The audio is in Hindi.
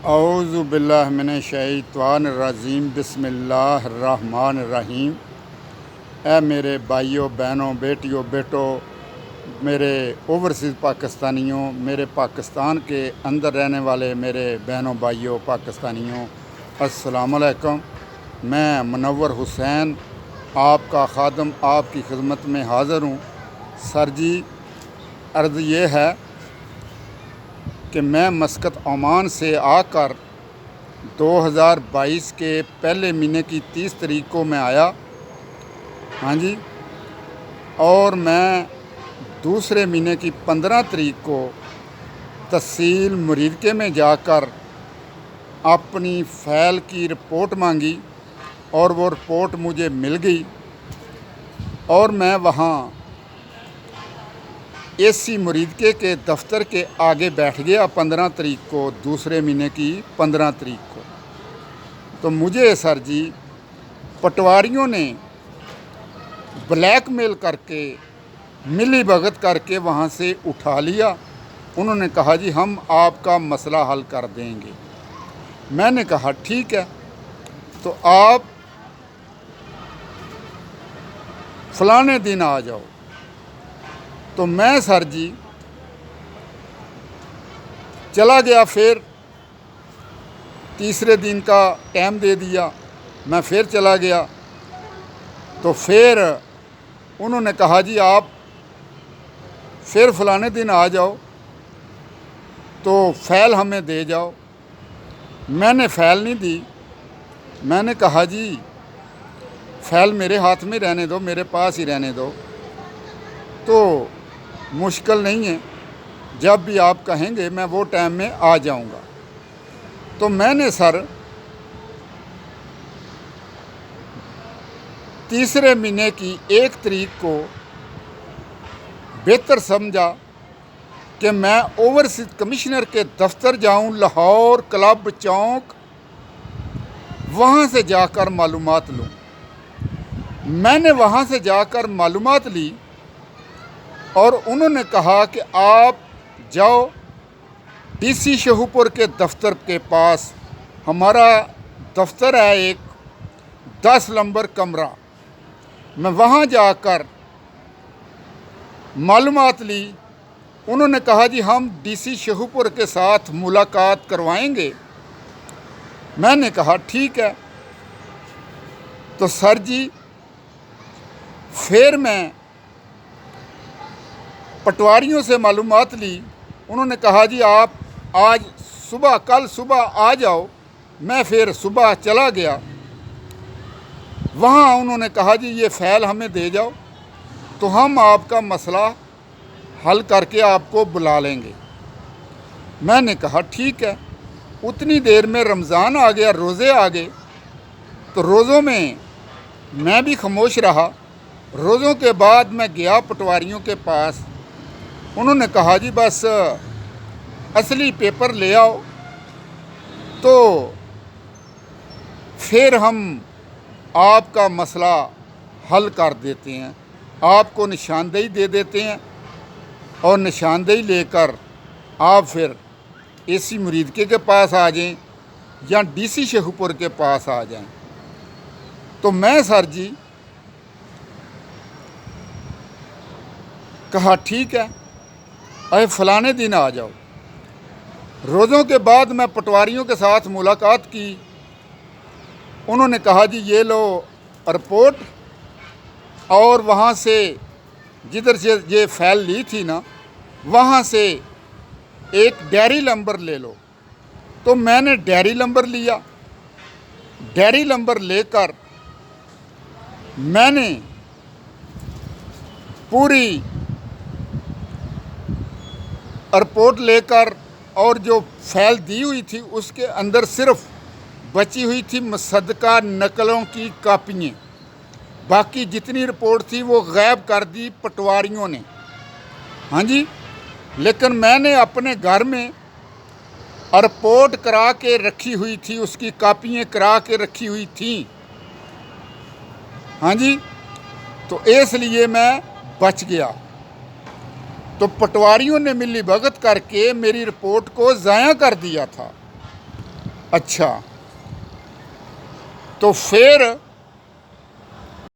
औज़ु बिल्लाहि मिनश शैतानिर रजीम बिस्मिल्लाहिर्रहमानिर्रहीम। ऐ मेरे भाइयों, बहनों, बेटियों, बेटों, मेरे ओवरसीज़ पाकिस्तानियों, मेरे पाकिस्तान के अंदर रहने वाले मेरे बहनों भाइयों पाकिस्तानियों, अस्सलाम वालेकुम। मैं मुनव्वर हुसैन आपका खादम आपकी खिदमत में हाज़िर हूँ। सर जी, अर्ज़ ये है कि मैं मस्कत ओमान से आकर 2022 के पहले महीने की 30 तारीख को मैं आया। हाँ जी। और मैं दूसरे महीने की 15 तारीख को तहसील मुरीदके में जाकर अपनी फ़ाइल की रिपोर्ट मांगी और वो रिपोर्ट मुझे मिल गई और मैं वहाँ एसी मुरीदके के दफ्तर के आगे बैठ गया 15 तारीख को, दूसरे महीने की 15 तारीख को। तो मुझे सर जी पटवारियों ने ब्लैकमेल करके, मिली भगत करके वहाँ से उठा लिया। उन्होंने कहा जी हम आपका मसला हल कर देंगे। मैंने कहा ठीक है, तो आप फलाने दिन आ जाओ। तो मैं सर जी चला गया, फिर तीसरे दिन का टाइम दे दिया, मैं फिर चला गया। तो फिर उन्होंने कहा जी आप फिर फलाने दिन आ जाओ, तो फ़ाइल हमें दे जाओ। मैंने फ़ाइल नहीं दी। मैंने कहा जी फ़ाइल मेरे हाथ में रहने दो, मेरे पास ही रहने दो, तो मुश्किल नहीं है, जब भी आप कहेंगे मैं वो टाइम में आ जाऊंगा। तो मैंने सर तीसरे महीने की 1 तारीख को बेहतर समझा कि मैं ओवरसीज़ कमिश्नर के दफ्तर जाऊं, लाहौर क्लब चौक, वहाँ से जाकर मालूमात लूँ। मैंने वहाँ से जाकर मालूमात ली और उन्होंने कहा कि आप जाओ डीसी शहूपुर के दफ्तर के पास, हमारा दफ्तर है एक 10 नंबर कमरा। मैं वहाँ जाकर मालूमात ली। उन्होंने कहा जी हम डीसी शहूपुर के साथ मुलाकात करवाएंगे। मैंने कहा ठीक है। तो सर जी फिर मैं पटवारियों से मालूमात ली। उन्होंने कहा जी आप आज सुबह, कल सुबह आ जाओ। मैं फिर सुबह चला गया। वहाँ उन्होंने कहा जी ये फ़ाइल हमें दे जाओ, तो हम आपका मसला हल करके आपको बुला लेंगे। मैंने कहा ठीक है। उतनी देर में रमज़ान आ गया, रोज़े आ गए। तो रोज़ों में मैं भी खामोश रहा। रोज़ों के बाद मैं गया पटवारियों के पास। उन्होंने कहा जी बस असली पेपर ले आओ, तो फिर हम आपका मसला हल कर देते हैं, आपको निशानदेही दे देते हैं और निशानदेही लेकर आप फिर एसी मुरीदके के पास आ जाएं या डीसी शहूपुर के पास आ जाएं। तो मैं सर जी कहा ठीक है, अरे फलाने दिन आ जाओ। रोज़ों के बाद मैं पटवारियों के साथ मुलाकात की। उन्होंने कहा जी ये लो रिपोर्ट, और वहाँ से जिधर से ये फ़ाइल ली थी ना, वहाँ से एक डायरी नंबर ले लो। तो मैंने डायरी नंबर लिया। डायरी नंबर लेकर मैंने पूरी रिपोर्ट लेकर, और जो फ़ाइल दी हुई थी उसके अंदर सिर्फ बची हुई थी मुसद्दका नकलों की कापियाँ। बाकी जितनी रिपोर्ट थी वो गायब कर दी पटवारियों ने। हाँ जी। लेकिन मैंने अपने घर में रिपोर्ट करा के रखी हुई थी, उसकी कापियाँ करा के रखी हुई थी। हाँ जी। तो इसलिए मैं बच गया। तो पटवारियों ने मिली भगत करके मेरी रिपोर्ट को ज़ाया कर दिया था। अच्छा, तो फिर